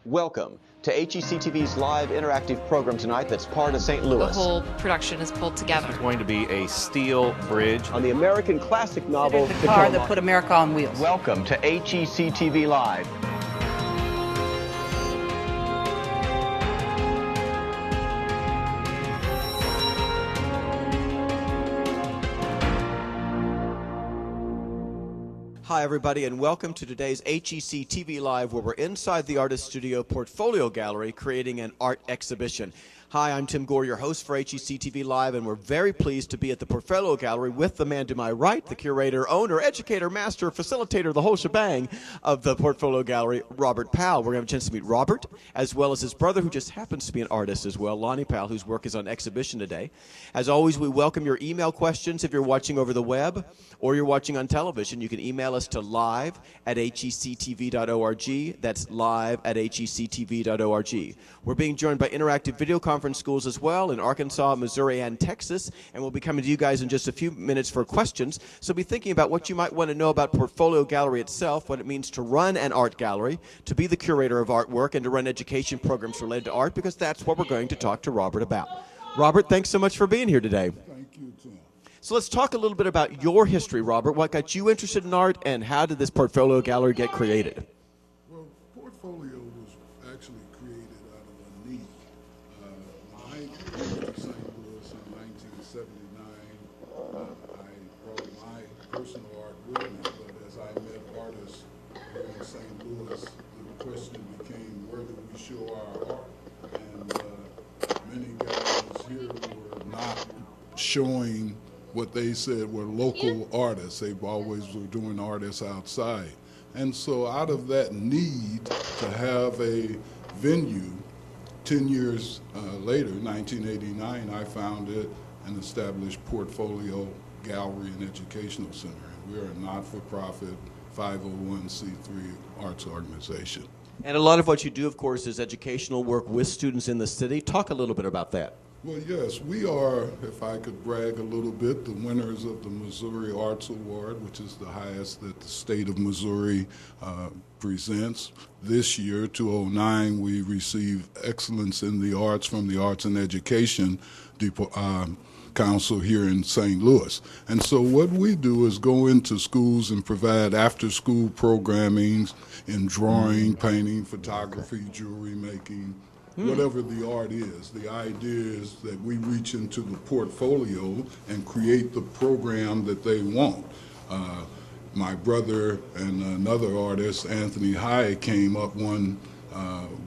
Welcome to HECTV's live interactive program tonight that's part of St. Louis. The whole production is pulled together. It's going to be a steel bridge. On the American classic novel, The car that put America on wheels. Welcome to HECTV Live. Hi, everybody, and welcome to today's HEC TV Live, where we're inside the Artist Studio Portfolio Gallery creating an art exhibition. Hi, I'm Tim Gore, your host for HEC TV Live, and we're very pleased to be at the Portfolio Gallery with the man to my right, the curator, owner, educator, master, facilitator, the whole shebang of the Portfolio Gallery, Robert Powell. We're going to have a chance to meet Robert, as well as his brother, who just happens to be an artist as well, Lonnie Powell, whose work is on exhibition today. As always, we welcome your email questions if you're watching over the web or you're watching on television. You can email us to live@hectv.org. That's live@hectv.org. We're being joined by interactive video conference schools as well in Arkansas, Missouri, and Texas, and we'll be coming to you guys in just a few minutes for questions. So be thinking about what you might want to know about Portfolio Gallery itself, what it means to run an art gallery, to be the curator of artwork, and to run education programs related to art, because that's what we're going to talk to Robert about. Robert, thanks so much for being here today. Thank you, Tim. So let's talk a little bit about your history, Robert. What got you interested in art, and how did this Portfolio Gallery get created? Well, Portfolio was actually created out of a need. When I moved to St. Louis in 1979, I brought my personal art with me, but as I met artists here in St. Louis, the question became, where do we show our art? And many galleries here were not showing what they said were local artists. They always were doing artists outside. And so out of that need to have a venue, 10 years later, 1989, I founded and established Portfolio Gallery and Educational Center. And we're a not-for-profit 501c3 arts organization. And a lot of what you do, of course, is educational work with students in the city. Talk a little bit about that. Well, yes, we are, if I could brag a little bit, the winners of the Missouri Arts Award, which is the highest that the state of Missouri presents. This year, 2009, we received Excellence in the Arts from the Arts and Education Council here in St. Louis. And so what we do is go into schools and provide after-school programming in drawing, painting, photography, jewelry making, whatever the art is. The idea is that we reach into the portfolio and create the program that they want. My brother and another artist, Anthony High, came up one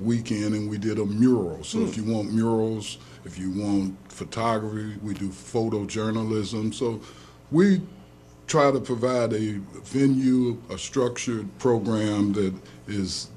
weekend and we did a mural. So if you want murals, if you want photography, we do photojournalism. So we try to provide a venue, a structured program that is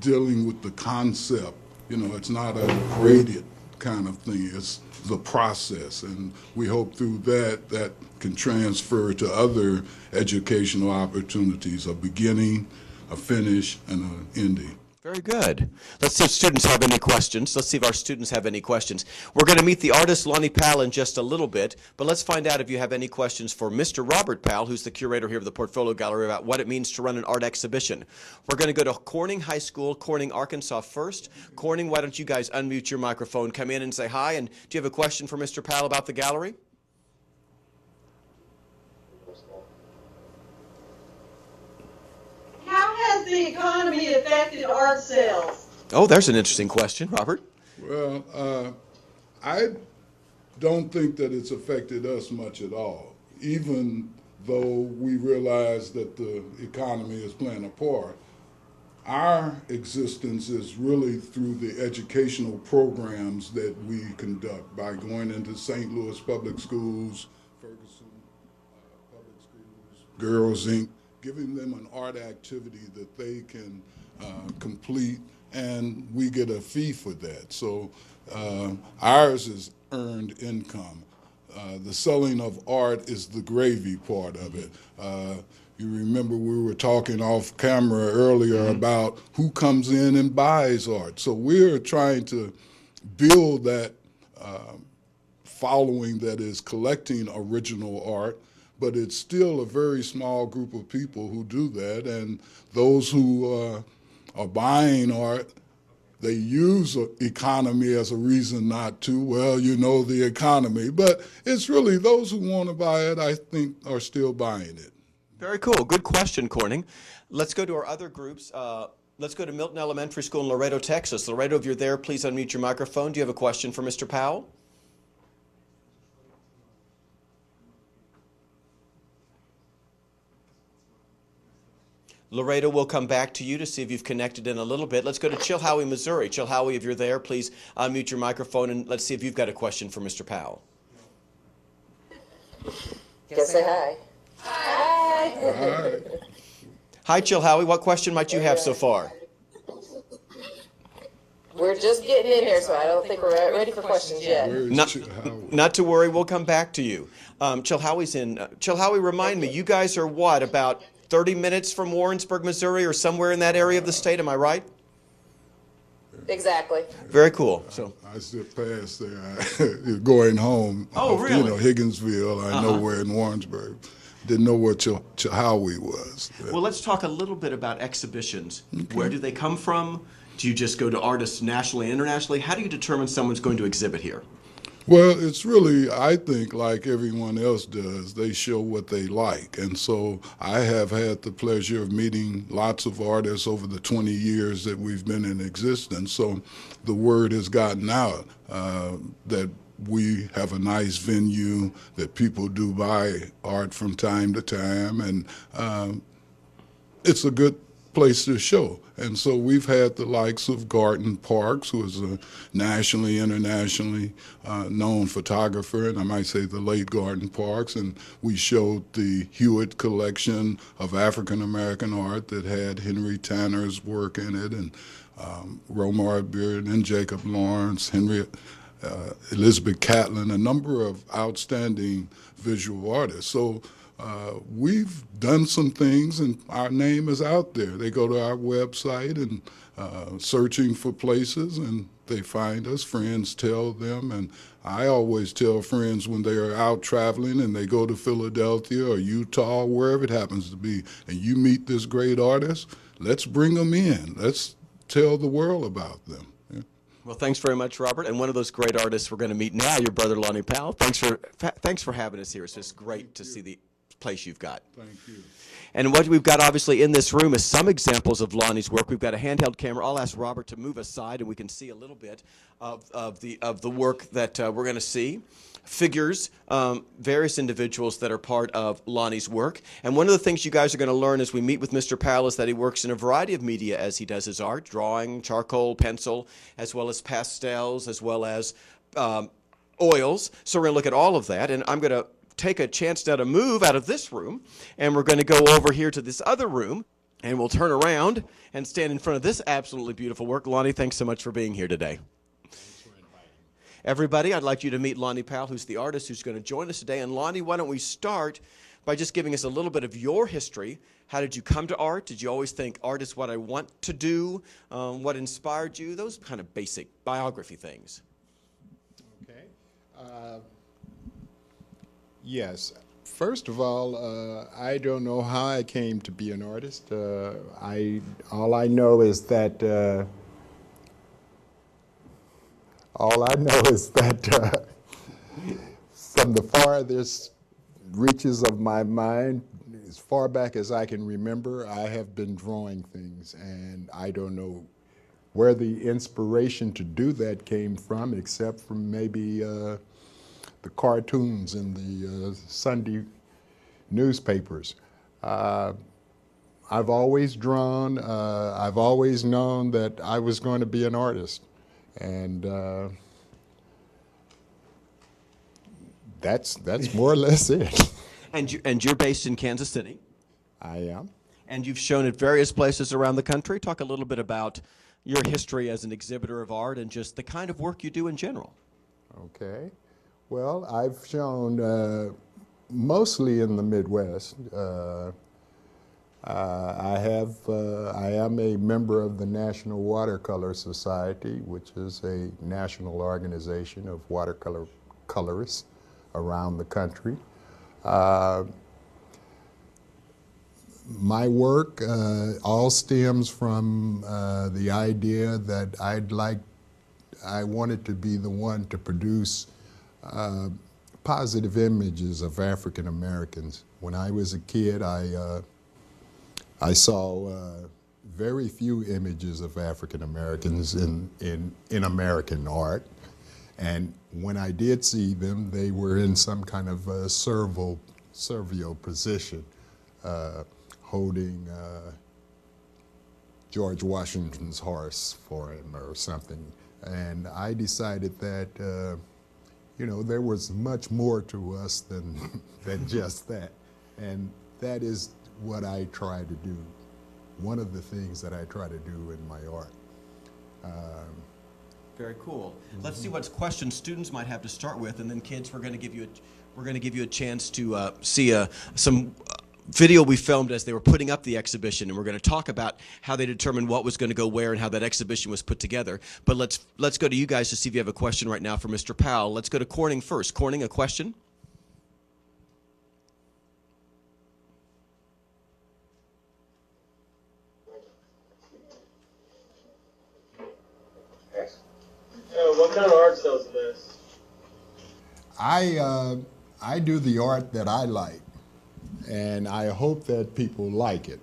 dealing with the concept. You know, it's not a graded kind of thing. It's the process. And we hope through that, that can transfer to other educational opportunities, a beginning, a finish, and an ending. Very good. Let's see if students have any questions. Let's see if our students have any questions. We're going to meet the artist Lonnie Powell in just a little bit, but let's find out if you have any questions for Mr. Robert Powell, who's the curator here of the Portfolio Gallery, about what it means to run an art exhibition. We're going to go to Corning High School, Corning, Arkansas first. Corning, why don't you guys unmute your microphone, come in and say hi, and do you have a question for Mr. Powell about the gallery? How has the economy affected art sales? Oh, there's an interesting question, Robert. Well, I don't think that it's affected us much at all, even though we realize that the economy is playing a part. Our existence is really through the educational programs that we conduct by going into St. Louis Public Schools, Ferguson Public Schools, Girls Inc., giving them an art activity that they can complete, and we get a fee for that. So ours is earned income. The selling of art is the gravy part of it. You remember we were talking off camera earlier about who comes in and buys art. So we're trying to build that following that is collecting original art, but it's still a very small group of people who do that, and those who are buying art they use economy as a reason not to. Well, you know the economy. But it's really those who want to buy it, I think, are still buying it. Very cool. Good question, Corning. Let's go to our other groups. Let's go to Milton Elementary School in Laredo, Texas. Laredo, if you're there, please unmute your microphone. Do you have a question for Mr. Powell? Laredo, we'll come back to you to see if you've connected in a little bit. Let's go to Chilhowie, Missouri. Chilhowie, if you're there, please unmute your microphone and let's see if you've got a question for Mr. Powell. Just say hi. Hi. Hi. Hi, Chilhowie. What question might you have so far? We're just getting in here, so I don't think we're ready for questions yet. Where is Chilhowie? Not to worry, we'll come back to you. Chilhowie's in. Chilhowie, remind me, you guys are what, about 30 minutes from Warrensburg, Missouri, or somewhere in that area of the state, am I right? Exactly. Very cool. So I sit past there, going home. Oh, really? You know, Higginsville, I know where in Warrensburg. Didn't know where Chilhowie was. well, let's talk a little bit about exhibitions. Okay. Where do they come from? Do you just go to artists nationally and internationally? How do you determine someone's going to exhibit here? Well, it's really, I think, like everyone else does, they show what they like. And so I have had the pleasure of meeting lots of artists over the 20 years that we've been in existence. So the word has gotten out that we have a nice venue, that people do buy art from time to time, and it's a good place to show. And so we've had the likes of Garton Parks, who is a nationally, internationally known photographer, and I might say the late Garton Parks, and we showed the Hewitt collection of African-American art that had Henry Tanner's work in it, and Romar Beard and Jacob Lawrence, Elizabeth Catlin, a number of outstanding visual artists. So we've done some things, and our name is out there. They go to our website and searching for places, and they find us. Friends tell them, and I always tell friends when they are out traveling and they go to Philadelphia or Utah, wherever it happens to be, and you meet this great artist, let's bring them in. Let's tell the world about them. Yeah. Well, thanks very much, Robert. And one of those great artists we're going to meet now, your brother Lonnie Powell. Thanks for having us here. It's just great to see the place you've got. Thank you. And what we've got obviously in this room is some examples of Lonnie's work. We've got a handheld camera. I'll ask Robert to move aside and we can see a little bit of the work that we're going to see. Figures, various individuals that are part of Lonnie's work. And one of the things you guys are going to learn as we meet with Mr. Powell is that he works in a variety of media as he does his art, drawing, charcoal, pencil, as well as pastels, as well as oils. So we're going to look at all of that, and I'm going to take a chance now to move out of this room, and we're going to go over here to this other room, and we'll turn around and stand in front of this absolutely beautiful work. Lonnie, thanks so much for being here today. Thanks for inviting me. Everybody, I'd like you to meet Lonnie Powell, who's the artist who's going to join us today. And Lonnie, why don't we start by just giving us a little bit of your history. How did you come to art? Did you always think art is what I want to do? What inspired you? Those kind of basic biography things. Okay. Yes. First of all, I don't know how I came to be an artist. All I know is that from the farthest reaches of my mind, as far back as I can remember, I have been drawing things, and I don't know where the inspiration to do that came from, except from maybe the cartoons in the Sunday newspapers. I've always drawn. I've always known that I was going to be an artist, and that's more or less it. And you're based in Kansas City. I am. And you've shown at various places around the country. Talk a little bit about your history as an exhibitor of art and just the kind of work you do in general. Okay. Well, I've shown mostly in the Midwest. I am a member of the National Watercolor Society, which is a national organization of watercolor colorists around the country. My work all stems from the idea that I wanted to be the one to produce positive images of African Americans. When I was a kid, I saw very few images of African Americans in American art. And when I did see them, they were in some kind of servile position, holding George Washington's horse for him or something. And I decided that, you know, there was much more to us than just that. And that is what I try to do. One of the things that I try to do in my art. Very cool. Let's see what questions students might have to start with, and then kids, we're going to give you a chance to see some video we filmed as they were putting up the exhibition, and we're going to talk about how they determined what was going to go where and how that exhibition was put together. But let's go to you guys to see if you have a question right now for Mr. Powell. Let's go to Corning first. Corning, a question? What kind of art sells the best? I do the art that I like, and I hope that people like it.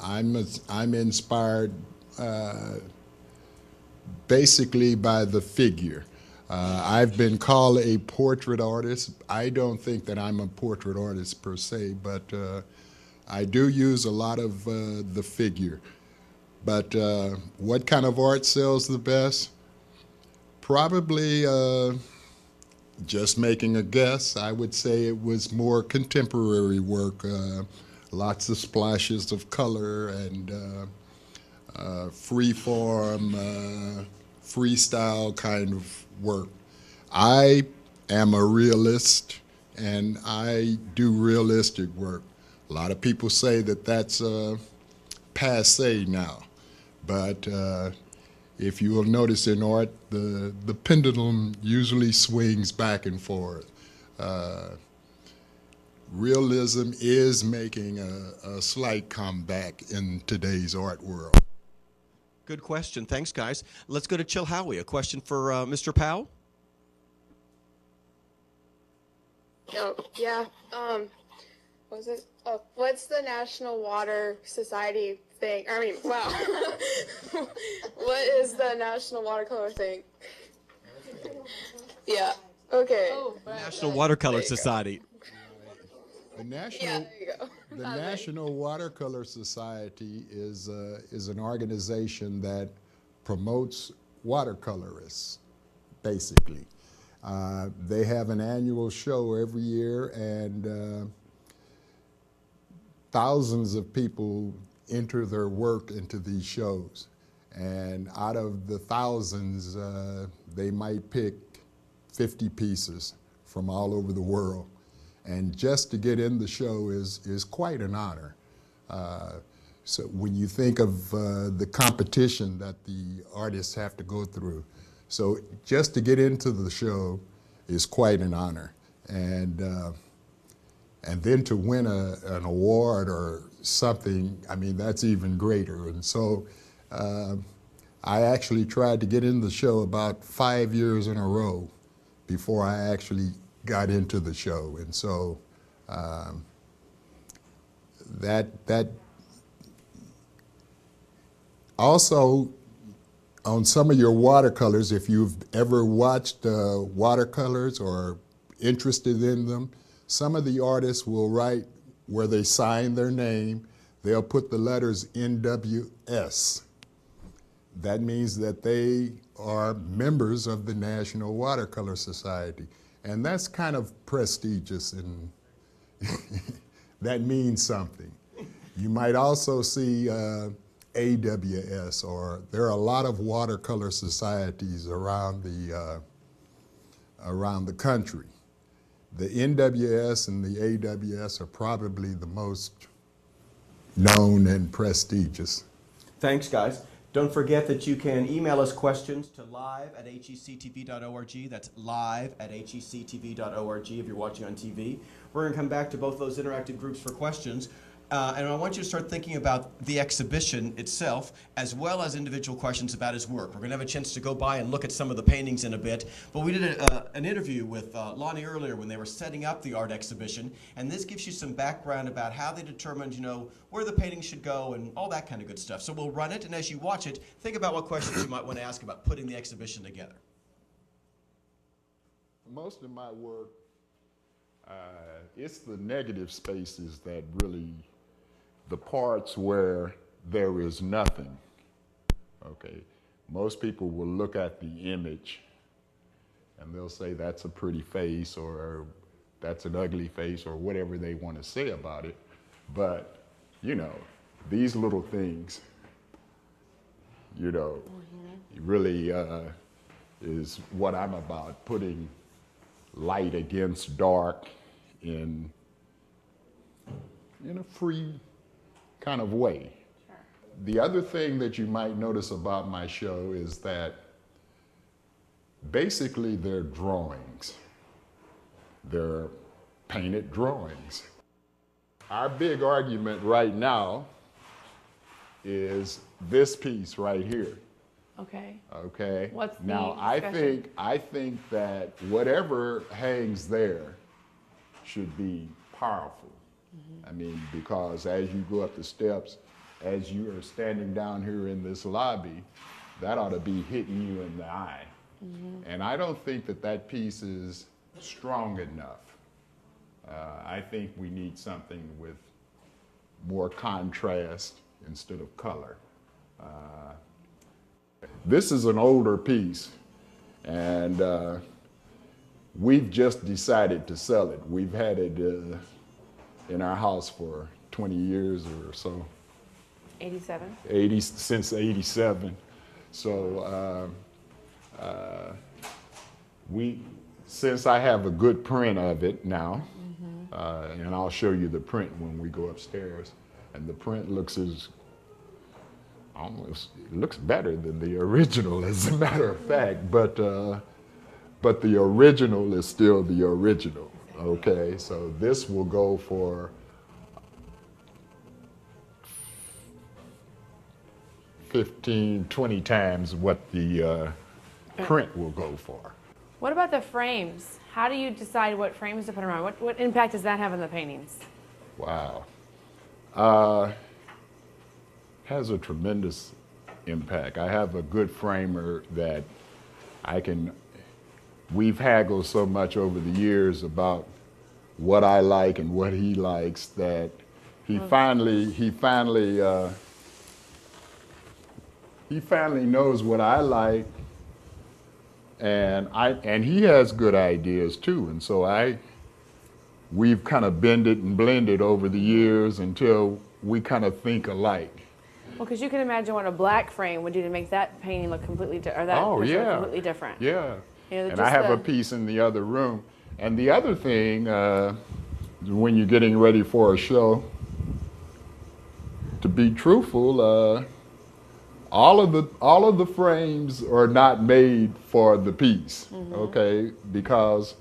I'm inspired basically by the figure. I've been called a portrait artist. I don't think that I'm a portrait artist per se, but I do use a lot of the figure. But what kind of art sells the best? Probably, just making a guess, I would say it was more contemporary work, lots of splashes of color and free-form, freestyle kind of work. I am a realist, and I do realistic work. A lot of people say that that's passé now. But if you will notice in art, the pendulum usually swings back and forth. Realism is making a slight comeback in today's art world. Good question. Thanks, guys. Let's go to Chilhowie. A question for Mr. Powell? Oh, yeah. What was it? Oh, what's the National Water Society thing? I mean, wow. What is the National Watercolor thing? Yeah. Okay. National Watercolor Society. The National Watercolor Society is an organization that promotes watercolorists, basically. They have an annual show every year, and thousands of people enter their work into these shows. And out of the thousands, they might pick 50 pieces from all over the world. And just to get in the show is quite an honor. So when you think of the competition that the artists have to go through, so just to get into the show is quite an honor. And then to win an award or something, I mean, that's even greater. And so I actually tried to get in the show about 5 years in a row before I actually got into the show. And so that also, on some of your watercolors, if you've ever watched watercolors or interested in them, some of the artists will write where they sign their name, they'll put the letters NWS. That means that they are members of the National Watercolor Society. And that's kind of prestigious, and that means something. You might also see AWS, or there are a lot of watercolor societies around the country. The NWS and the AWS are probably the most known and prestigious. Thanks, guys. Don't forget that you can email us questions to live@hectv.org. That's live@hectv.org if you're watching on TV. We're going to come back to both those interactive groups for questions. And I want you to start thinking about the exhibition itself, as well as individual questions about his work. We're going to have a chance to go by and look at some of the paintings in a bit. But we did an interview with Lonnie earlier when they were setting up the art exhibition. And this gives you some background about how they determined, you know, where the paintings should go and all that kind of good stuff. So we'll run it, and as you watch it, think about what questions you might want to ask about putting the exhibition together. Most of my work, it's the negative spaces that really, the parts where there is nothing, okay? Most people will look at the image and they'll say that's a pretty face or that's an ugly face or whatever they want to say about it. But, you know, these little things, you know, really is what I'm about, putting light against dark in a free kind of way. Sure. The other thing that you might notice about my show is that basically they're drawings. They're painted drawings. Our big argument right now is this piece right here. Okay. Okay. What's the now discussion? I think that whatever hangs there should be powerful. I mean, because as you go up the steps, as you are standing down here in this lobby, that ought to be hitting you in the eye. And I don't think that that piece is strong enough. I think we need something with more contrast instead of color. This is an older piece, and we've just decided to sell it. We've had it in our house for 20 years or so. 87? Since 87. So since I have a good print of it now, and I'll show you the print when we go upstairs, and the print looks it looks better than the original, as a matter of fact, but the original is still the original. Okay, so this will go for 15, 20 times what the print will go for. What about the frames? How do you decide what frames to put around? What impact does that have on the paintings? Wow. Has a tremendous impact. I have a good framer that we've haggled so much over the years about what I like and what he likes that he finally knows what I like, and he has good ideas too. And so we've kind of bended and blended over the years until we kind of think alike. Well, because you can imagine what a black frame would do to make that painting look completely different, or that Oh, picture yeah. look completely different. Yeah. You know, And I have a piece in the other room. And the other thing, when you're getting ready for a show, to be truthful, all of the frames are not made for the piece, okay? Because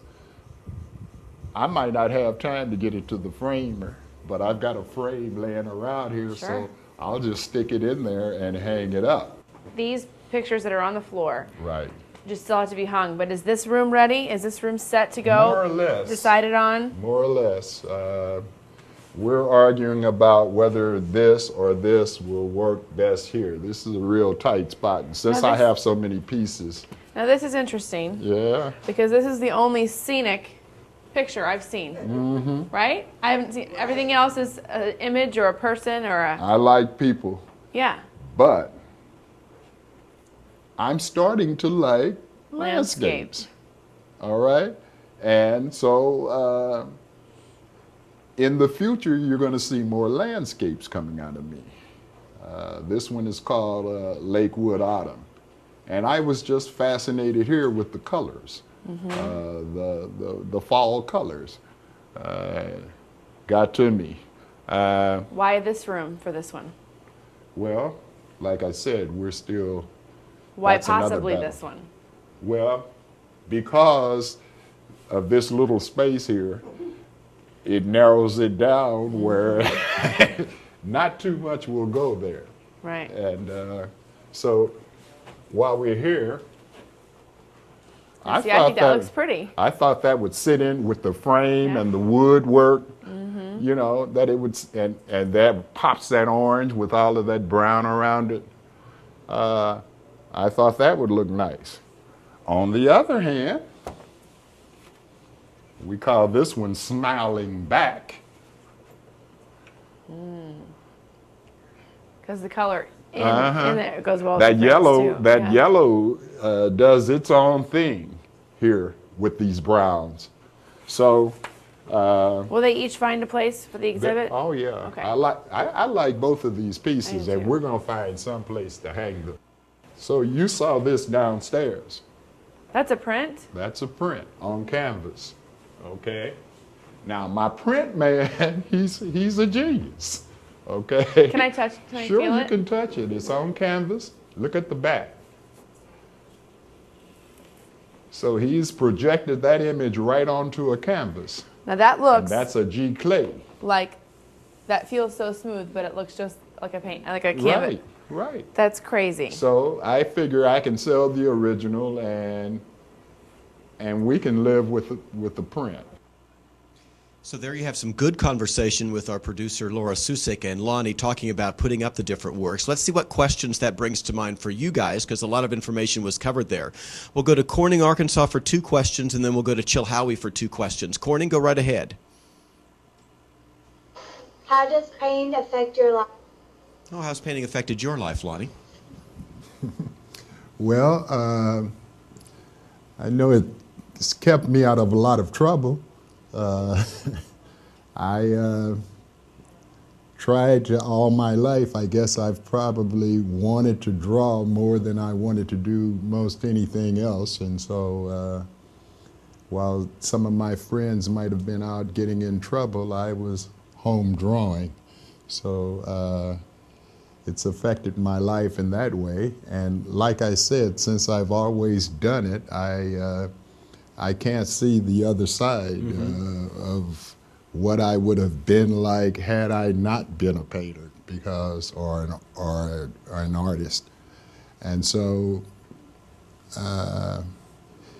I might not have time to get it to the framer, but I've got a frame laying around here, so I'll just stick it in there and hang it up. These pictures that are on the floor, Right. just still have to be hung. But is this room ready? Is this room set to go? More or less. Decided on? More or less. We're arguing about whether this or this will work best here. This is a real tight spot. And since I have so many pieces. Now this is interesting. Yeah. Because this is the only scenic picture I've seen. Right? I haven't seen, everything else is an image or a person or a... I like people. Yeah. But I'm starting to like landscapes. All right? And so in the future, you're going to see more landscapes coming out of me. This one is called Lakewood Autumn. And I was just fascinated here with the colors, the fall colors. Got to me. Why this room for this one? Well, like I said, we're still. Why that's another possibly battle. this one? Well, because of this little space here, it narrows it down where not too much will go there. Right. And so while we're here, I think that looks pretty. I thought that would sit in with the frame Yeah. and the woodwork, you know, that it would, and that pops that orange with all of that brown around it. I thought that would look nice. On the other hand, we call this one smiling back. Because the color in there goes well with That the yellow, too. that Yeah. yellow does its own thing here with these browns. So. Will they each find a place for the exhibit? Oh yeah. Okay. I like both of these pieces, I do and too. we're gonna find some place to hang them. So you saw this downstairs. That's a print? That's a print on canvas. Okay. Now my print man, he's a genius. Okay. Can I touch? Can I Sure, feel you it? can touch it. It's on canvas. Look at the back. So he's projected that image right onto a canvas. Now that And looks that's a G clay. like, that feels so smooth, but it looks just like a paint, like a canvas. Right, right. That's crazy. So I figure I can sell the original, and we can live with the print. So there you have some good conversation with our producer Laura Susik and Lonnie talking about putting up the different works. Let's see what questions that brings to mind for you guys, because a lot of information was covered there. We'll go to Corning, Arkansas for 2 questions, and then we'll go to Chilhowie for 2 questions. Corning, go right ahead. How does pain affect your life? Oh, how's painting affected your life, Lonnie? Well, I know it's kept me out of a lot of trouble. I tried all my life. I guess I've probably wanted to draw more than I wanted to do most anything else. And so while some of my friends might have been out getting in trouble, I was home drawing. So it's affected my life in that way. And like I said, since I've always done it, I can't see the other side of what I would have been like had I not been a painter, because or an artist. And so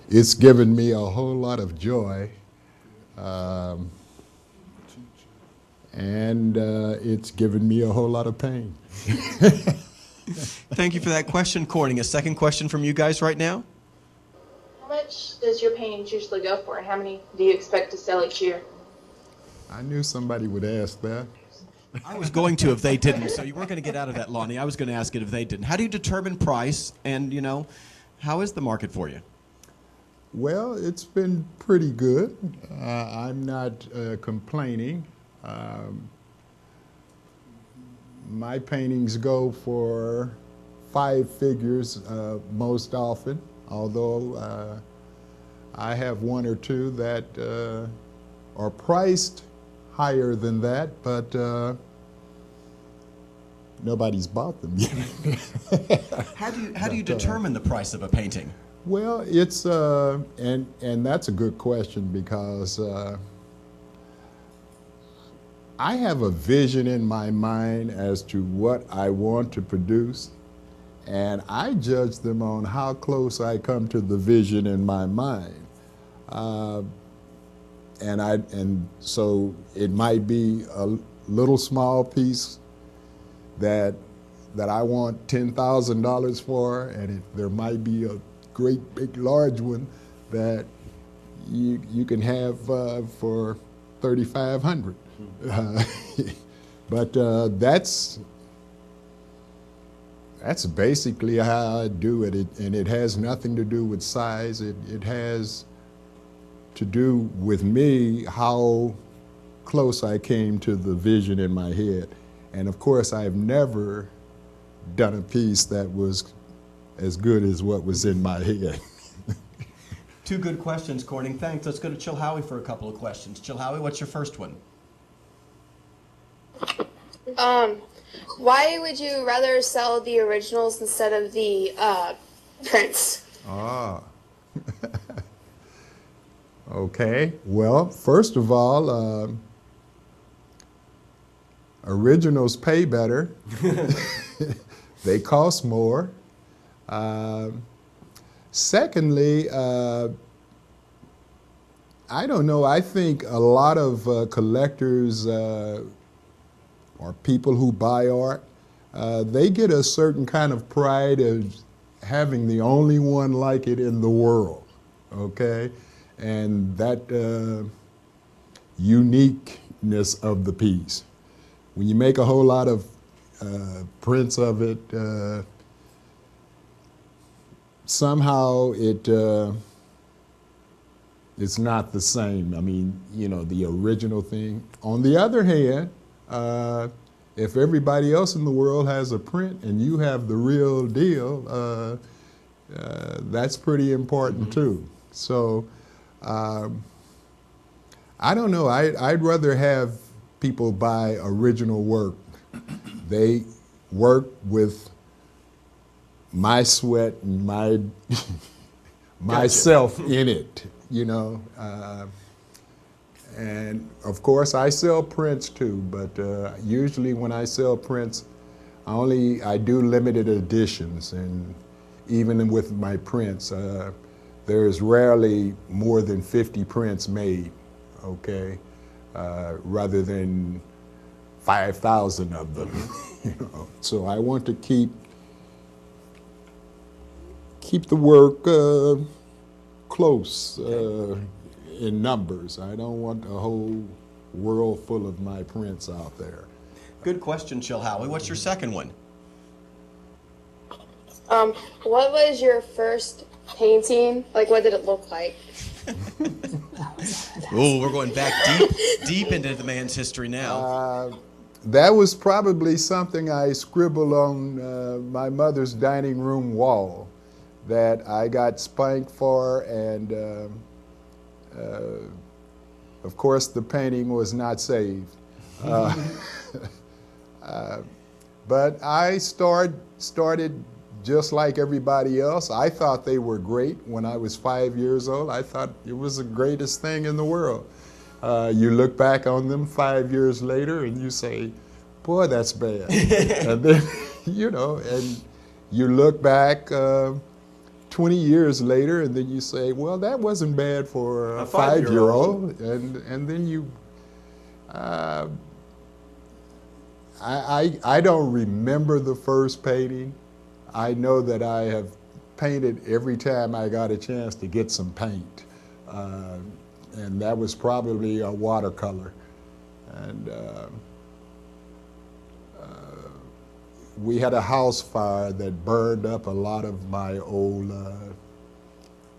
it's given me a whole lot of joy, and it's given me a whole lot of pain. Thank you for that question, Corning. A second question from you guys right now? How much does your paintings usually go for, and how many do you expect to sell each year? I knew somebody would ask that. I was going to if they didn't, so you weren't going to get out of that, Lonnie. I was going to ask it if they didn't. How do you determine price, and, you know, how is the market for you? Well, it's been pretty good. I'm not complaining. My paintings go for 5 figures most often, although I have 1 or 2 that are priced higher than that, but nobody's bought them yet. How do you determine the price of a painting? Well, it's and that's a good question, because I have a vision in my mind as to what I want to produce, and I judge them on how close I come to the vision in my mind. And so it might be a little small piece that I want $10,000 for, and there might be a great big large one that you can have for $3,500. But that's basically how I do it. And it has nothing to do with size. It has to do with me, how close I came to the vision in my head. And of course, I've never done a piece that was as good as what was in my head. 2 good questions, Corning. Thanks. Let's go to Chilhowie for a couple of questions. Chilhowie, what's your first one? Why would you rather sell the originals instead of the prints? Ah. Okay. Well, first of all, originals pay better. They cost more. Secondly, I don't know, I think a lot of collectors or people who buy art, they get a certain kind of pride of having the only one like it in the world, okay? And that uniqueness of the piece. When you make a whole lot of prints of it, somehow it's not the same. I mean, you know, the original thing. On the other hand, if everybody else in the world has a print and you have the real deal, that's pretty important too. So I don't know, I'd rather have people buy original work. They work with my sweat and my myself in it, you know. And of course I sell prints too, but usually when I sell prints, I do limited editions, and even with my prints, there's rarely more than 50 prints made, okay, rather than 5,000 of them. You know? So I want to keep the work close in numbers. I don't want a whole world full of my prints out there. Good question, Chill Howie. What's your second one? What was your first painting? Like, what did it look like? Oh, we're going back deep into the man's history now. That was probably something I scribbled on my mother's dining room wall that I got spanked for, and of course the painting was not saved. But I started just like everybody else. I thought they were great when I was 5 years old. I thought it was the greatest thing in the world. You look back on them 5 years later and you say, boy, that's bad. And then, you know, and you look back 20 years later and then you say, well, that wasn't bad for a 5-year-old. And then you, I don't remember the first painting. I know that I have painted every time I got a chance to get some paint. And that was probably a watercolor. And we had a house fire that burned up a lot of my old,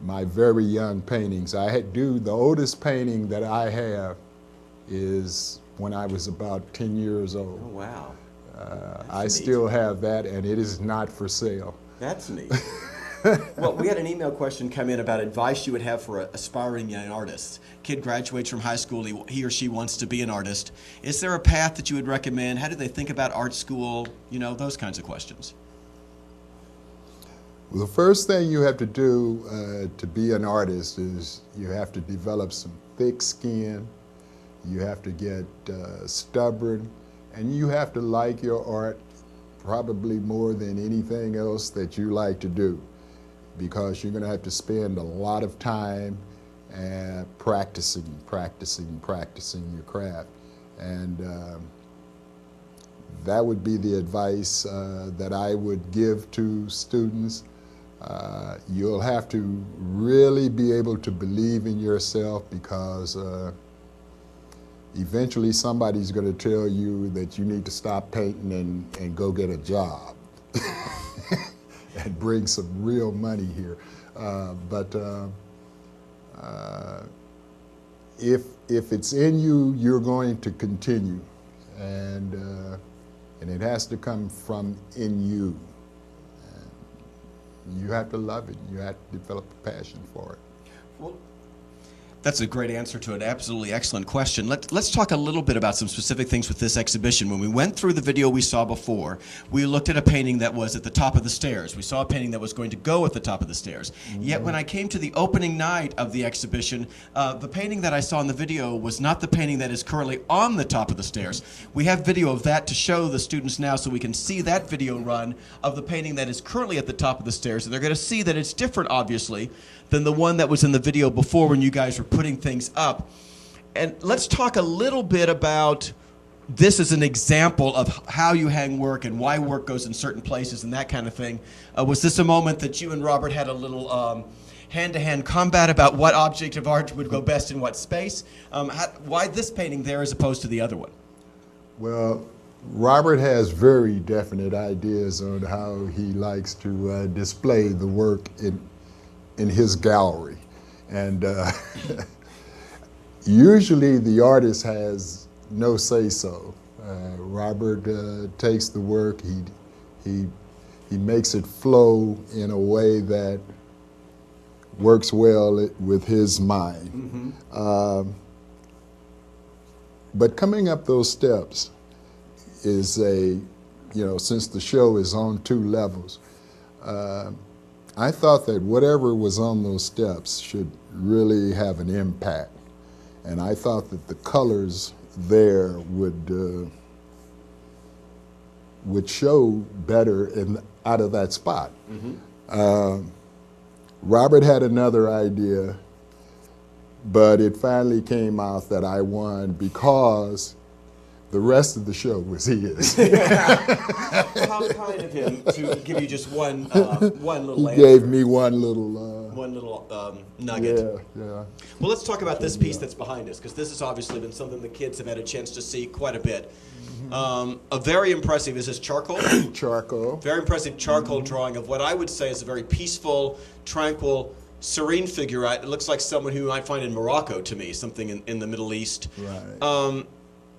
my very young paintings. The oldest painting that I have is when I was about 10 years old. Oh, wow. I still have that, and it is not for sale. That's neat. Well, we had an email question come in about advice you would have for aspiring young artists. Kid graduates from high school, he or she wants to be an artist. Is there a path that you would recommend? How do they think about art school? You know, those kinds of questions. Well, the first thing you have to do to be an artist is you have to develop some thick skin, you have to get stubborn, and you have to like your art probably more than anything else that you like to do, because you're going to have to spend a lot of time practicing your craft. And that would be the advice that I would give to students. You'll have to really be able to believe in yourself, because eventually somebody's going to tell you that you need to stop painting and go get a job and bring some real money here. But if it's in you, you're going to continue, and it has to come from in you. And you have to love it. You have to develop a passion for it. Well, That's a great answer to an absolutely excellent question. Let's talk a little bit about some specific things with this exhibition. When we went through the video we saw before, we looked at a painting that was at the top of the stairs. We saw a painting that was going to go at the top of the stairs. Yet when I came to the opening night of the exhibition, the painting that I saw in the video was not the painting that is currently on the top of the stairs. We have video of that to show the students now so we can see that video run of the painting that is currently at the top of the stairs. And they're going to see that it's different, obviously, than the one that was in the video before when you guys were putting things up. And let's talk a little bit about this as an example of how you hang work and why work goes in certain places and that kind of thing. Was this a moment that you and Robert had a little hand-to-hand combat about what object of art would go best in what space? Why this painting there as opposed to the other one? Well, Robert has very definite ideas on how he likes to display the work in his gallery. And usually the artist has no say-so. Robert takes the work, he makes it flow in a way that works well with his mind. But coming up those steps is since the show is on 2 levels, I thought that whatever was on those steps should really have an impact. And I thought that the colors there would show better out of that spot. Robert had another idea, but it finally came out that I won because the rest of the show was his. How kind of him to give you just one little He answer. gave me one little nugget. Yeah. Well, let's talk about this piece that's behind us, because this has obviously been something the kids have had a chance to see quite a bit. A very impressive, is this charcoal? Charcoal. Very impressive charcoal drawing of what I would say is a very peaceful, tranquil, serene figure. It looks like someone who I find in Morocco to me, something in the Middle East. Right.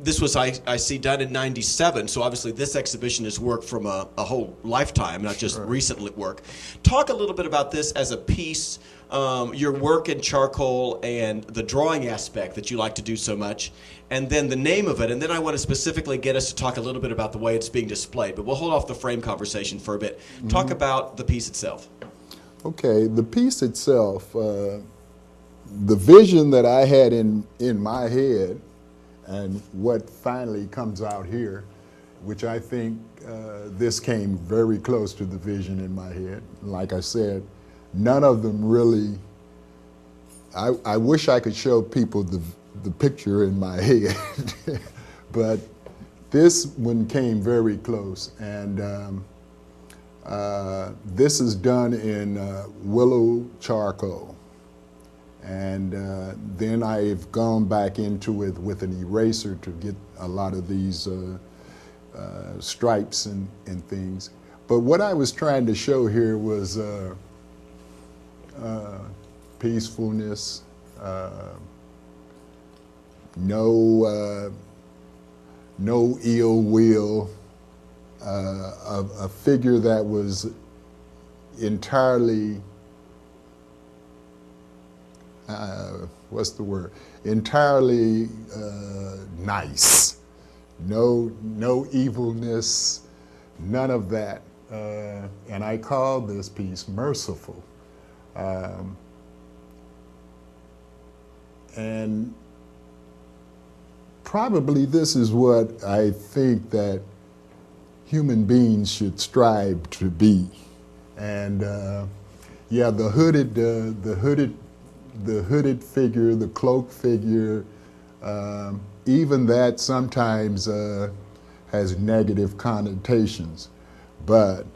This was, I see, done in '97, so obviously this exhibition is work from a whole lifetime, not just recent work. Talk a little bit about this as a piece, your work in charcoal and the drawing aspect that you like to do so much, and then the name of it, and then I want to specifically get us to talk a little bit about the way it's being displayed, but we'll hold off the frame conversation for a bit. Talk about the piece itself. Okay, the piece itself, the vision that I had in my head, and what finally comes out here, which I think this came very close to the vision in my head. Like I said, none of them really, I wish I could show people the picture in my head, but this one came very close. And this is done in willow charcoal. And then I've gone back into it with an eraser to get a lot of these stripes and things. But what I was trying to show here was peacefulness, no ill will, a figure that was entirely what's the word? Entirely nice. No evilness, none of that. And I called this piece Merciful. And probably this is what I think that human beings should strive to be. And yeah, the hooded figure, the cloaked figure, even that sometimes has negative connotations. But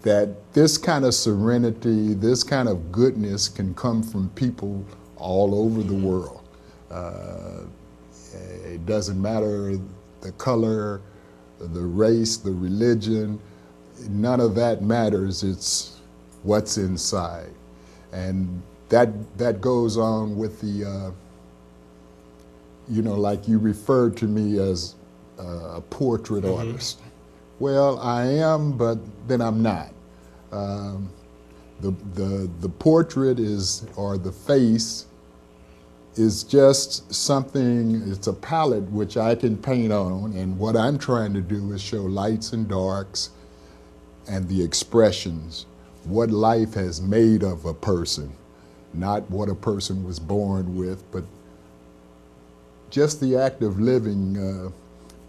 that this kind of serenity, this kind of goodness can come from people all over the world. It doesn't matter the color, the race, the religion, none of that matters. It's what's inside. And that goes on with the, like you referred to me as a portrait artist. Well, I am, but then I'm not. The portrait is, or the face, is just something, it's a palette which I can paint on, and what I'm trying to do is show lights and darks and the expressions, what life has made of a person, not what a person was born with, but just the act of living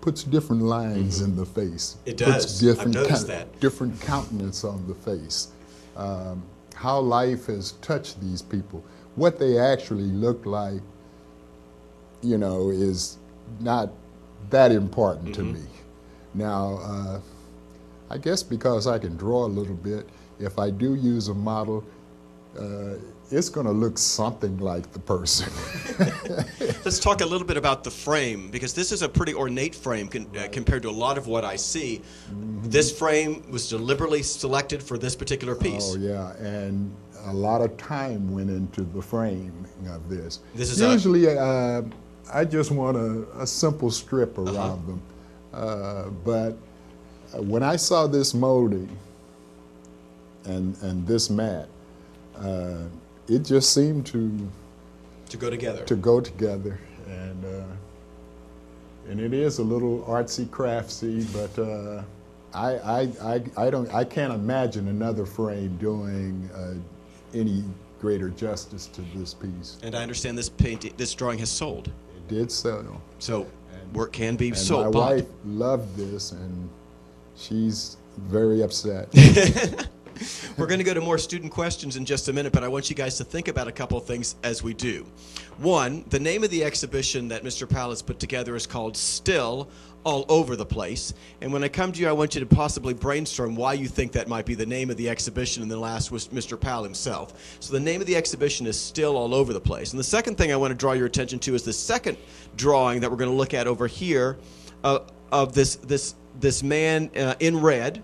puts different lines in the face. It does. I've noticed that. Different countenance on the face. How life has touched these people. What they actually look like, you know, is not that important to me. Now, I guess because I can draw a little bit, if I do use a model, it's going to look something like the person. Let's talk a little bit about the frame, because this is a pretty ornate frame compared to a lot of what I see. This frame was deliberately selected for this particular piece. Oh, yeah, and a lot of time went into the framing of this. This is usually, I just want a simple strip around them. But when I saw this molding and this mat, it just seemed to go together. And it is a little artsy craftsy, but I can't imagine another frame doing any greater justice to this piece. And I understand this drawing has sold. It did sell. So work can be and sold. My wife loved this, and she's very upset. We're going to go to more student questions in just a minute, but I want you guys to think about a couple of things as we do. One, the name of the exhibition that Mr. Powell has put together is called Still All Over the Place. And when I come to you, I want you to possibly brainstorm why you think that might be the name of the exhibition, and then last was Mr. Powell himself. So the name of the exhibition is Still All Over the Place. And the second thing I want to draw your attention to is the second drawing that we're going to look at over here of this man in red.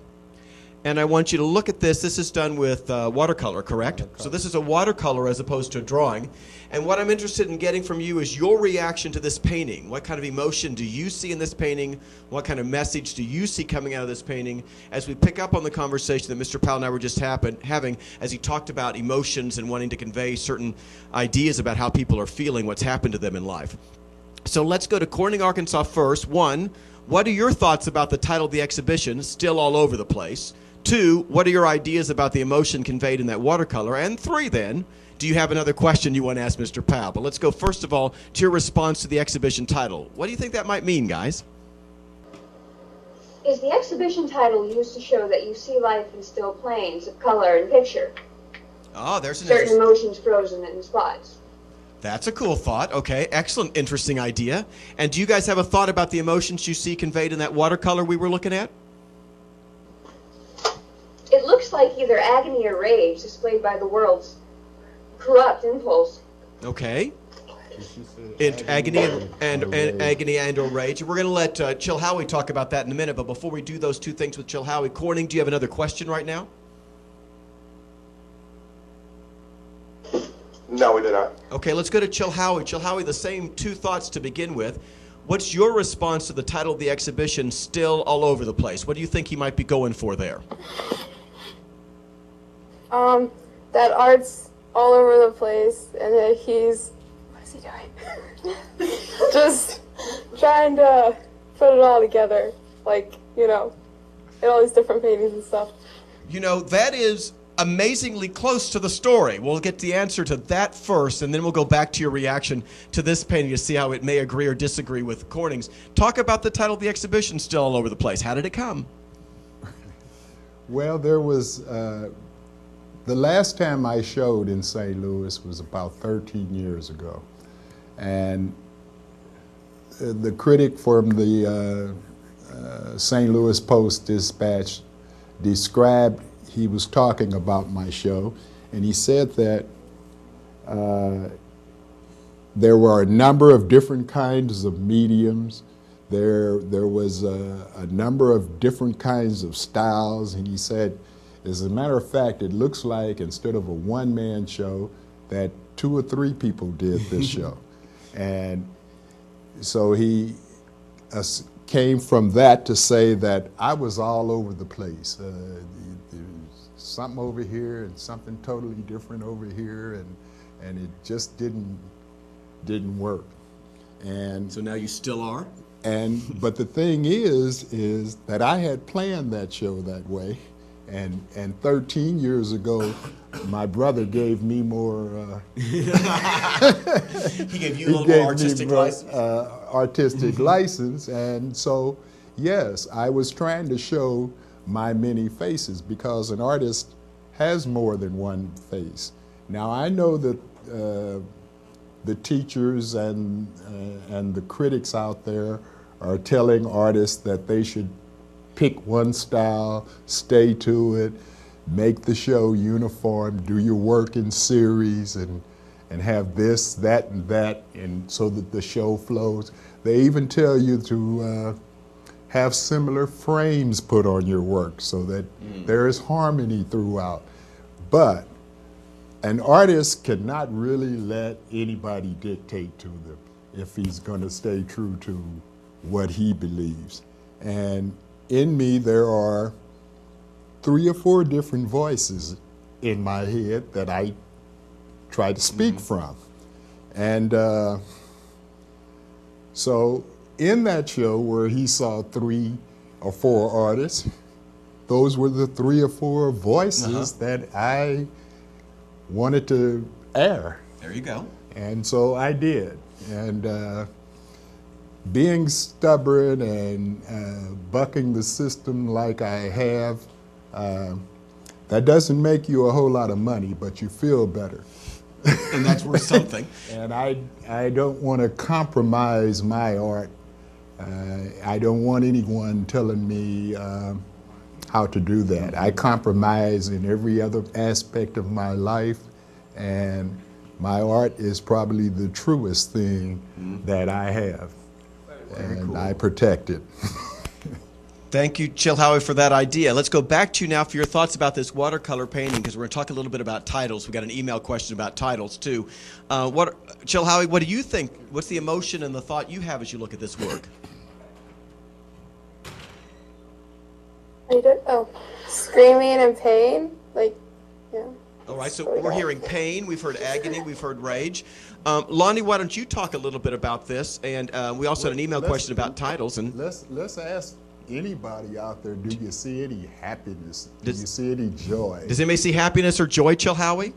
And I want you to look at this. This is done with watercolor, correct? Watercolor. So this is a watercolor as opposed to a drawing. And what I'm interested in getting from you is your reaction to this painting. What kind of emotion do you see in this painting? What kind of message do you see coming out of this painting? As we pick up on the conversation that Mr. Powell and I were just having, as he talked about emotions and wanting to convey certain ideas about how people are feeling, what's happened to them in life. So let's go to Corning, Arkansas first. One, what are your thoughts about the title of the exhibition, Still All Over the Place? Two, what are your ideas about the emotion conveyed in that watercolor? And three, then, do you have another question you want to ask Mr. Powell? But let's go, first of all, to your response to the exhibition title. What do you think that might mean, guys? Is the exhibition title used to show that you see life in still planes of color and picture? Oh, there's an certain emotions frozen in spots. That's a cool thought. Okay, excellent, interesting idea. And do you guys have a thought about the emotions you see conveyed in that watercolor we were looking at? It looks like either agony or rage displayed by the world's corrupt impulse. Okay. Agony and or rage. We're going to let Chilhowie talk about that in a minute, but before we do those two things with Chilhowie, Corning, do you have another question right now? No, we did not. Okay, let's go to Chilhowie. Chilhowie, the same two thoughts to begin with. What's your response to the title of the exhibition, Still All Over the Place? What do you think he might be going for there? That art's all over the place, and that he's, what is he doing? Just trying to put it all together, like, you know, in all these different paintings and stuff. You know, that is amazingly close to the story. We'll get the answer to that first, and then we'll go back to your reaction to this painting to see how it may agree or disagree with Corning's. Talk about the title of the exhibition, Still All Over the Place. How did it come? Well, there was, the last time I showed in St. Louis was about 13 years ago. And the critic from the St. Louis Post-Dispatch described, he was talking about my show, and he said that there were a number of different kinds of mediums. There was a number of different kinds of styles, and he said, as a matter of fact, it looks like instead of a one-man show, that 2 or 3 people did this show. And so he came from that to say that I was all over the place. something over here and something totally different over here, and it just didn't work. And so now you still are? But the thing is that I had planned that show that way, and 13 years ago, my brother gave me more. He gave you a little more artistic license. Artistic license, and so yes, I was trying to show my many faces, because an artist has more than one face. Now I know that the teachers and the critics out there are telling artists that they should pick one style, stay to it, make the show uniform, do your work in series, and have this, that, and that, and so that the show flows. They even tell you to have similar frames put on your work so that there is harmony throughout. But an artist cannot really let anybody dictate to them if he's going to stay true to what he believes. And in me, there are 3 or 4 different voices in my head that I try to speak from. And so in that show where he saw 3 or 4 artists, those were the 3 or 4 voices that I wanted to air. There you go. And so I did. And being stubborn and bucking the system like I have, that doesn't make you a whole lot of money, but you feel better. And that's worth something. And I don't want to compromise my art. I don't want anyone telling me how to do that. I compromise in every other aspect of my life, and my art is probably the truest thing that I have. And I protect it. Thank you, Chilhowie, for that idea. Let's go back to you now for your thoughts about this watercolor painting, because we're going to talk a little bit about titles. We got an email question about titles, too. Chilhowie, what do you think? What's the emotion and the thought you have as you look at this work? Screaming and pain? Like, yeah. All right, so we're hearing pain, we've heard agony, we've heard rage. Lonnie, why don't you talk a little bit about this? And we also had an email question about titles. And let's ask anybody out there, do you see any happiness? Do you see any joy? Does anybody see happiness or joy, Chilhowie?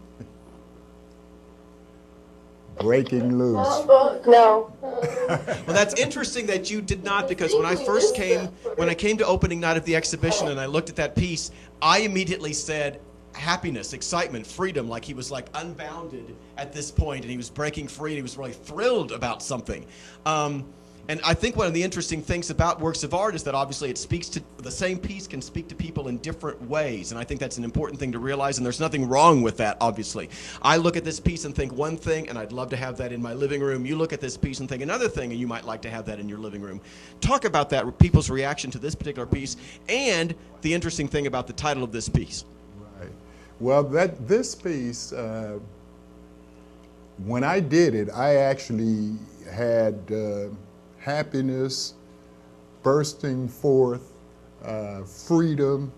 Breaking loose. No. Well, that's interesting that you did not, because when I came to opening night of the exhibition and I looked at that piece, I immediately said happiness, excitement, freedom, like he was like unbounded at this point and he was breaking free and he was really thrilled about something. And I think one of the interesting things about works of art is that obviously it speaks to, the same piece can speak to people in different ways. And I think that's an important thing to realize, and there's nothing wrong with that, obviously. I look at this piece and think one thing, and I'd love to have that in my living room. You look at this piece and think another thing, and you might like to have that in your living room. Talk about that, people's reaction to this particular piece, and the interesting thing about the title of this piece. Right. Well, this piece, when I did it, I actually had happiness bursting forth, freedom,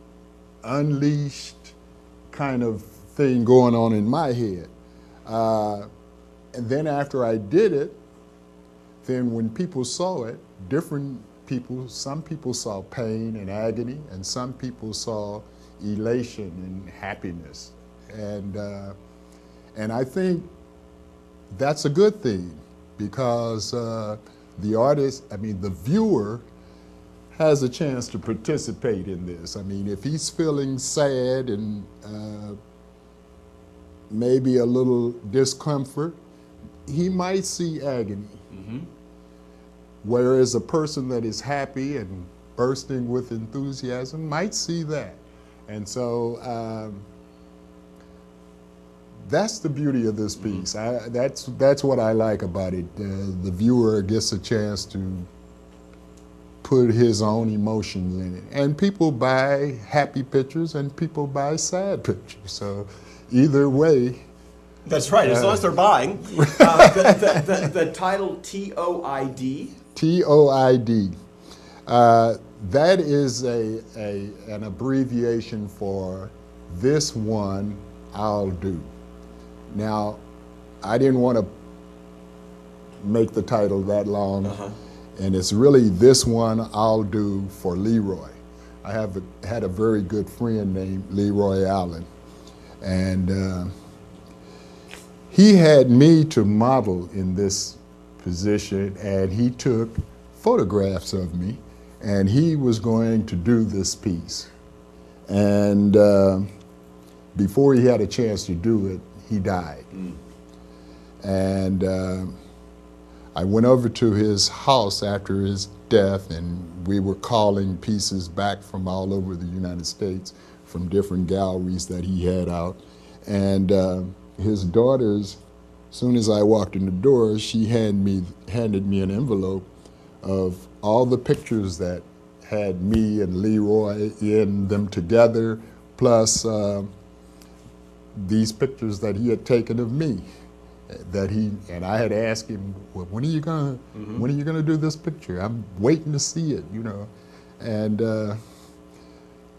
unleashed kind of thing going on in my head. And then after I did it, then when people saw it, different people, some people saw pain and agony, and some people saw elation and happiness. And I think that's a good thing, because the artist, the viewer has a chance to participate in this. I mean, if he's feeling sad and maybe a little discomfort, he might see agony. Mm-hmm. Whereas a person that is happy and bursting with enthusiasm might see that. And so that's the beauty of this piece. That's what I like about it. The viewer gets a chance to put his own emotions in it. And people buy happy pictures and people buy sad pictures. So either way. That's right, as long as they're buying. The title TOID. TOID. That is an abbreviation for this one I'll do. Now, I didn't want to make the title that long, and it's really this one I'll do for Leroy. I had a very good friend named Leroy Allen, and he had me to model in this position, and he took photographs of me, and he was going to do this piece. And before he had a chance to do it, he died. And I went over to his house after his death, and we were calling pieces back from all over the United States, from different galleries that he had out. And his daughters, as soon as I walked in the door, she handed me an envelope of all the pictures that had me and Leroy in them together, plus these pictures that he had taken of me. And I had asked him, well, when are you gonna do this picture? I'm waiting to see it, you know. And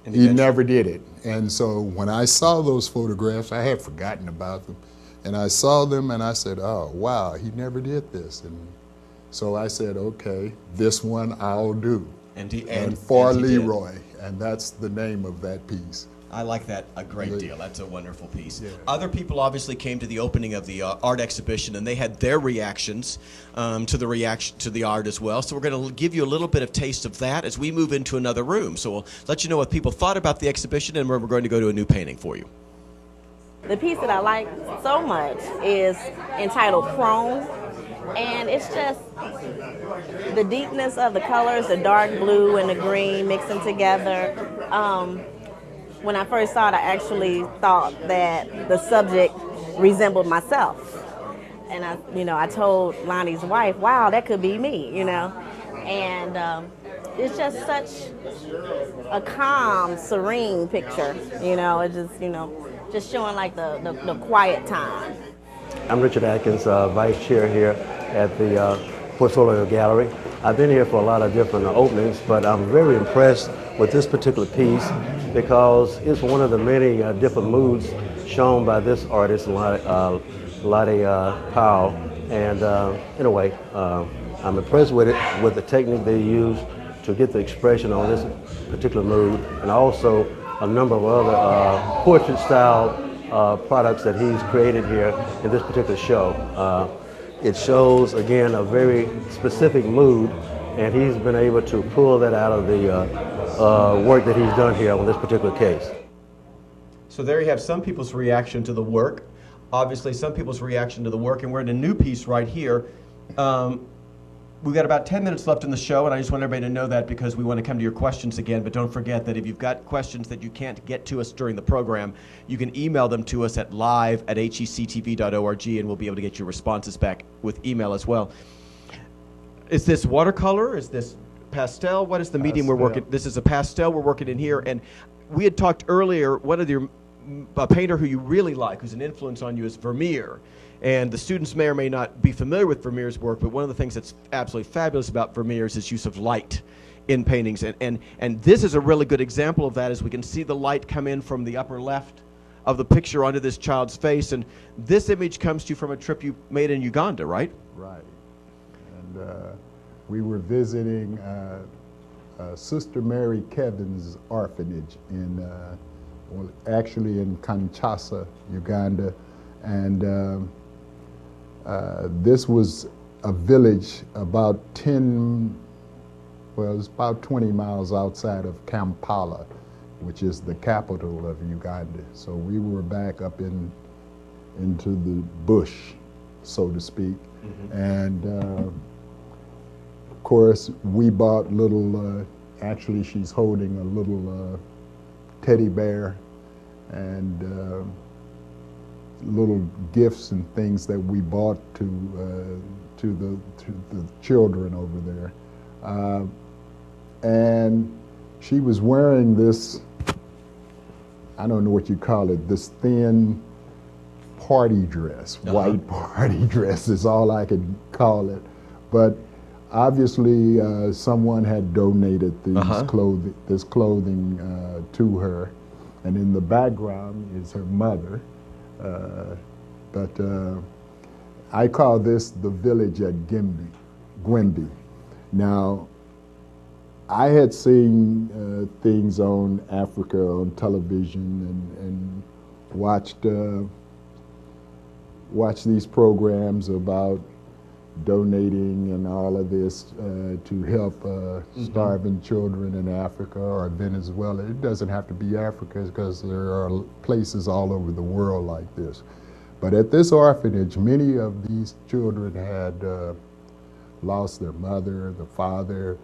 he never did it. And so when I saw those photographs, I had forgotten about them. And I saw them and I said, oh, wow, he never did this. And so I said, okay, this one I'll do. And for Leroy. And that's the name of that piece. I like that a great deal. That's a wonderful piece. Yeah. Other people obviously came to the opening of the art exhibition, and they had their reactions to the art as well. So we're going to give you a little bit of taste of that as we move into another room. So we'll let you know what people thought about the exhibition, and we're going to go to a new painting for you. The piece that I like so much is entitled Chrome, and it's just the deepness of the colors, the dark blue and the green mixing together. When I first saw it, I actually thought that the subject resembled myself. And I told Lonnie's wife, wow, that could be me, you know. And it's just such a calm, serene picture, you know. It's just, just showing like the quiet time. I'm Richard Atkins, Vice Chair here at the Portfolio Gallery. I've been here for a lot of different openings, but I'm very impressed with this particular piece because it's one of the many different moods shown by this artist, Lonnie Powell. And in a way, I'm impressed with it, with the technique they use to get the expression on this particular mood, and also a number of other portrait-style products that he's created here in this particular show. It shows, again, a very specific mood, and he's been able to pull that out of the work that he's done here on this particular case. So there you have some people's reaction to the work. Obviously, some people's reaction to the work, and we're in a new piece right here. We've got about 10 minutes left in the show, and I just want everybody to know that because we want to come to your questions again. But don't forget that if you've got questions that you can't get to us during the program, you can email them to us at live@hectv.org, and we'll be able to get your responses back with email as well. Is this watercolor? Is this pastel? What is the medium we're working? This is a pastel we're working in here. And we had talked earlier, one of your a painter who you really like, who's an influence on you, is Vermeer. And the students may or may not be familiar with Vermeer's work, but one of the things that's absolutely fabulous about Vermeer is his use of light in paintings. And this is a really good example of that, as we can see the light come in from the upper left of the picture onto this child's face. And this image comes to you from a trip you made in Uganda, right? Right. And we were visiting Sister Mary Kevin's orphanage in, actually in Kinshasa, Uganda. And this was a village about it's about 20 miles outside of Kampala, which is the capital of Uganda. So we were back up into the bush, so to speak. Mm-hmm. And of course, we bought little, actually she's holding a little teddy bear and little gifts and things that we bought to the children over there. And she was wearing this, I don't know what you call it, this thin party dress, white party dress is all I could call it. But obviously someone had donated this clothing to her. and in the background is her mother. But I call this the village at Gwemby. Now, I had seen things on Africa on television and watched these programs about donating and all of this to help starving children in Africa or Venezuela. It doesn't have to be Africa because there are places all over the world like this. But at this orphanage, many of these children had lost their mother, the father,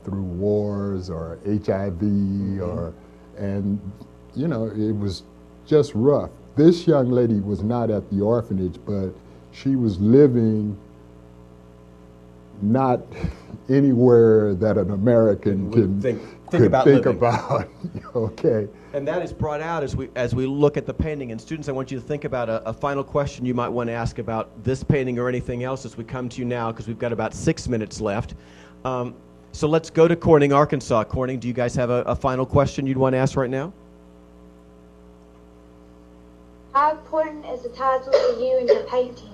through wars or HIV, and you know, it was just rough. This young lady was not at the orphanage, but she was living not anywhere that an American could think about. Okay. And that is brought out as we look at the painting. And students, I want you to think about a final question you might want to ask about this painting or anything else as we come to you now, because we've got about 6 minutes left. So let's go to Corning, Arkansas. Corning, do you guys have a final question you'd want to ask right now? How important is the title to you in your paintings?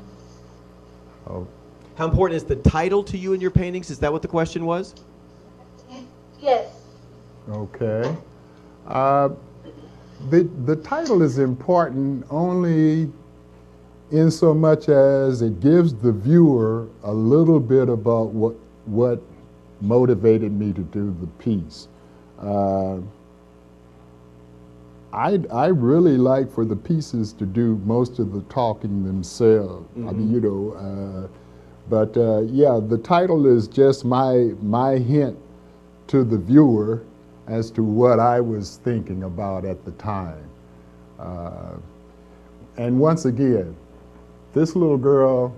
Oh. How important is the title to you in your paintings? Is that what the question was? Yes. Okay. The title is important only in so much as it gives the viewer a little bit about what motivated me to do the piece. I really like for the pieces to do most of the talking themselves. I mean, you know, but yeah, the title is just my hint to the viewer as to what I was thinking about at the time. And once again, this little girl,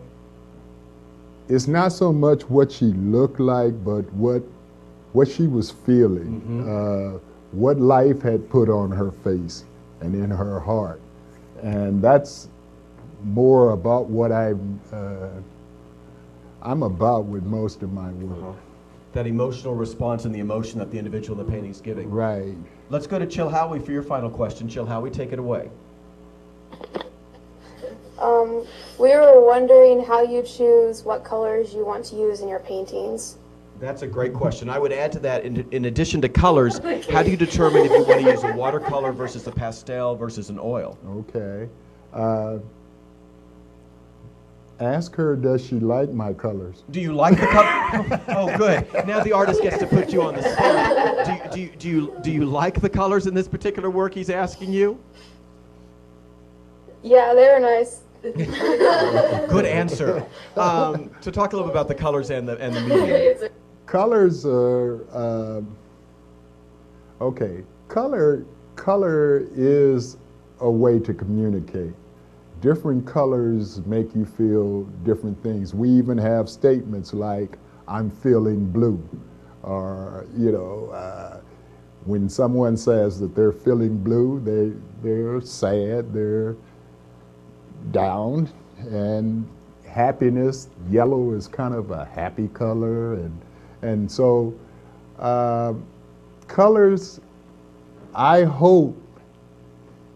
it's not so much what she looked like, but what she was feeling, what life had put on her face and in her heart. And that's more about what I'm about with most of my work. That emotional response and the emotion that the individual in the painting is giving. Right. Let's go to Chilhowie for your final question. Chilhowie, take it away. We were wondering how you choose what colors you want to use in your paintings. That's a great question. I would add to that, in addition to colors, how do you determine if you want to use a watercolor versus a pastel versus an oil? Okay. Ask her, does she like my colors? Do you like the color? Oh, good. Now the artist gets to put you on the spot. Do you like the colors in this particular work he's asking you? Yeah, they were nice. Good answer. So talk a little bit about the colors and the medium. Colors are, okay, color is a way to communicate. Different colors make you feel different things. We even have statements like, I'm feeling blue, or, you know, when someone says that they're feeling blue, they're sad, they're down, and happiness, yellow is kind of a happy color, and so colors, I hope,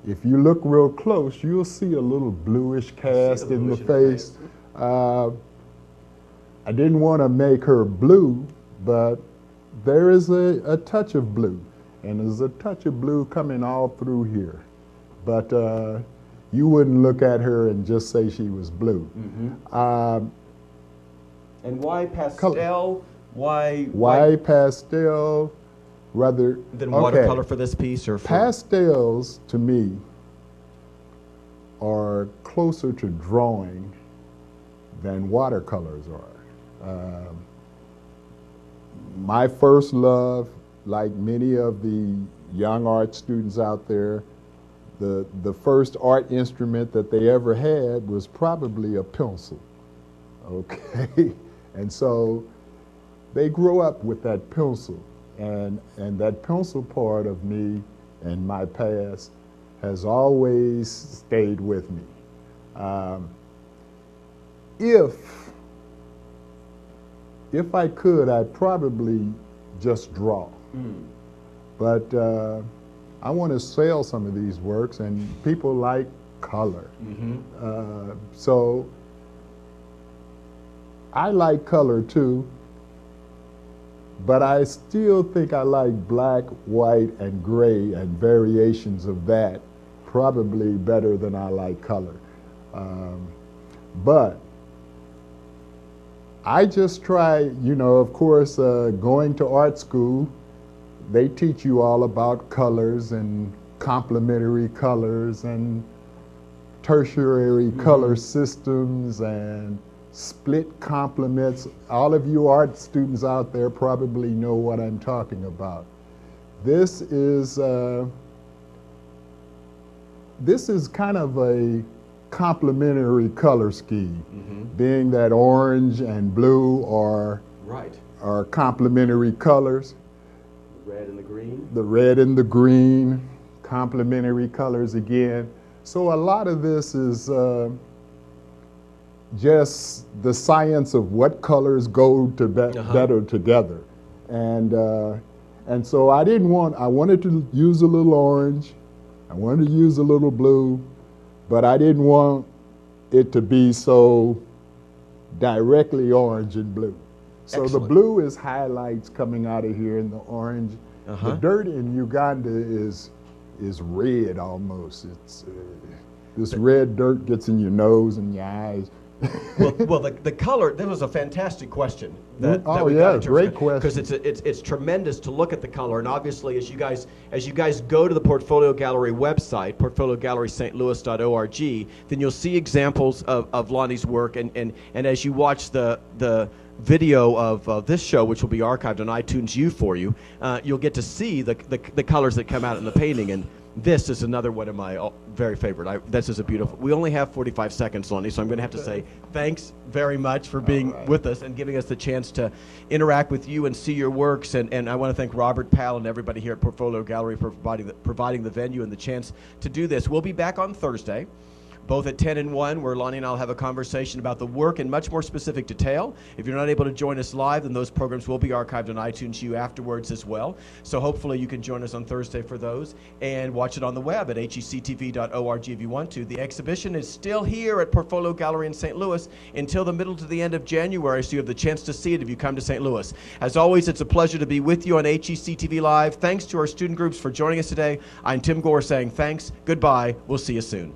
if you look real close, you'll see a little bluish cast in the face. I didn't want to make her blue, but there is a touch of blue, and there's a touch of blue coming all through here. But you wouldn't look at her and just say she was blue. And why pastel? Why pastel rather than watercolor for this piece? Or pastels, to me, are closer to drawing than watercolors are. My first love, like many of the young art students out there, the first art instrument that they ever had was probably a pencil, okay? And so they grow up with that pencil, and that pencil part of me and my past has always stayed with me. If I could, I'd probably just draw. But I want to sell some of these works, and people like color. So I like color too, but I still think I like black, white, and gray and variations of that probably better than I like color. But I just try, you know, of course, going to art school, they teach you all about colors and complementary colors and tertiary color systems and split complements. All of you art students out there probably know what I'm talking about. This is kind of a complementary color scheme, being that orange and blue are complementary colors. The red and the green. The red and the green, complementary colors again. So a lot of this is just the science of what colors go to better together. And so I wanted to use a little orange, I wanted to use a little blue, but I didn't want it to be so directly orange and blue. So the blue is highlights coming out of here, and the orange. The dirt in Uganda is red almost. It's this red dirt gets in your nose and your eyes. well, the color. That was a fantastic question. Great question. Because it's tremendous to look at the color, and obviously, as you guys go to the Portfolio Gallery website, portfoliogallerystlouis.org, then you'll see examples of Lonnie's work, and as you watch the video of this show, which will be archived on iTunes U for you, you'll get to see the colors that come out in the painting. And this is another one of my very favorite. This is a beautiful. We only have 45 seconds, Lonnie, so I'm going to have to say thanks very much for being with us and giving us the chance to interact with you and see your works. And I want to thank Robert Powell and everybody here at Portfolio Gallery for providing the venue and the chance to do this. We'll be back on Thursday, both at 10 and 1, where Lonnie and I will have a conversation about the work in much more specific detail. If you're not able to join us live, then those programs will be archived on iTunes U afterwards as well. So hopefully you can join us on Thursday for those and watch it on the web at hectv.org if you want to. The exhibition is still here at Portfolio Gallery in St. Louis until the middle to the end of January, so you have the chance to see it if you come to St. Louis. As always, it's a pleasure to be with you on HEC TV Live. Thanks to our student groups for joining us today. I'm Tim Gore saying thanks, goodbye, we'll see you soon.